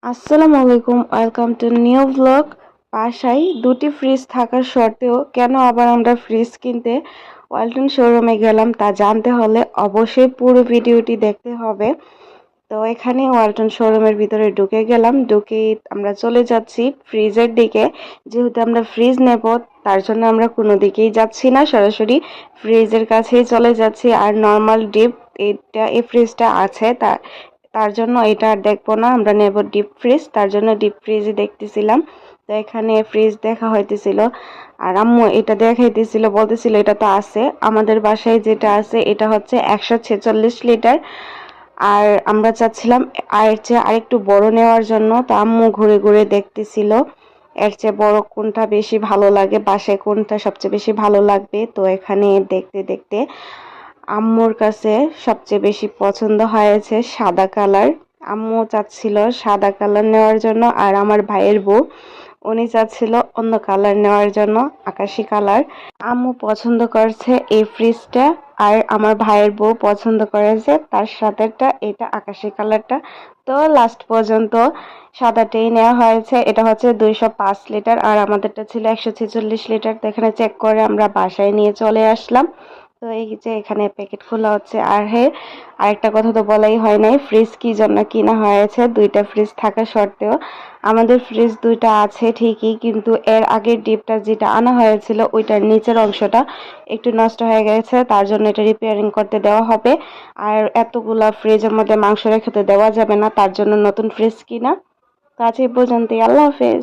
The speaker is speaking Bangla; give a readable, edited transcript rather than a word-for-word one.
আসসালামু আলাইকুম, ওয়েলকাম টু নিউ ব্লগ। বাসায় দুটি ফ্রিজ থাকার সত্ত্বেও কেন আবার আমরা ফ্রিজ কিনতে ওয়ালটন শোরুমে গেলাম তা জানতে হলে অবশ্যই পুরো ভিডিওটি দেখতে হবে। তো এখানে ওয়ালটন শোরুমের ভিতরে ঢুকে গেলাম, ঢুকে আমরা চলে যাচ্ছি ফ্রিজের দিকে। যেহেতু আমরা ফ্রিজ নেব, তার জন্য আমরা কোনো দিকেই যাচ্ছি না, সরাসরি ফ্রিজের কাছেই চলে যাচ্ছি। আর নর্মাল ডিপ এই ফ্রিজটা আছে, তার জন্য এটা আর দেখবো না, আমরা নেব ডিপ ফ্রিজ। তার জন্য ডিপ ফ্রিজই দেখতেছিলাম। তো এখানে ফ্রিজ দেখা হইতেছিল, আর আম্মু এটা দেখাইতেছিল, বলতেছিল এটা তো আছে আমাদের বাসায়, যেটা আছে এটা হচ্ছে 146 লিটার। আর আমরা চাচ্ছিলাম এর চেয়ে আরেকটু বড় নেওয়ার জন্য। তো আম্মু ঘুরে ঘুরে দেখতেছিল এর চেয়ে বড় কোনটা বেশি ভালো লাগে, বাসায় কোনটা সবচেয়ে বেশি ভালো লাগবে। তো এখানে দেখতে দেখতে আম্মুর কাছে সবচেয়ে বেশি পছন্দ হয়েছে সাদা কালার। আম্মু চাচ্ছিল সাদা কালার নেওয়ার জন্য, আর আমার ভাইয়ের বউ উনি চাচ্ছিল অন্য কালার নেওয়ার জন্য, আকাশি কালার। আম্মু পছন্দ করছে এই ফ্রিজটা, আর আমার ভাইয়ের বউ পছন্দ করেছে তার সাথেটা, এটা আকাশি কালারটা। তো লাস্ট পর্যন্ত সাদাটাই নেওয়া হয়েছে। এটা হচ্ছে 205 লিটার, আর আমাদেরটা ছিল 146 লিটার। তো এখানে চেক করে আমরা বাসায় নিয়ে চলে আসলাম। তো এই যে এখানে প্যাকেট খোলা হচ্ছে। আর হ্যাঁ, আরেকটা কথা তো বলাই হয় নাই, ফ্রিজ কি জন্য কিনা হয়েছে। দুইটা ফ্রিজ থাকা সত্ত্বেও আমাদের ফ্রিজ দুইটা আছে ঠিকই, কিন্তু এর আগের ডিপটা যেটা আনা হয়েছিল ওইটার নিচের অংশটা একটু নষ্ট হয়ে গেছে, তার জন্য এটা রিপেয়ারিং করতে দেওয়া হবে। আর এতগুলা ফ্রিজের মধ্যে মাংস রেখে তো দেওয়া যাবে না, তার জন্য নতুন ফ্রিজ কিনা। তো আজ এই পর্যন্তই, আল্লাহ হাফেজ।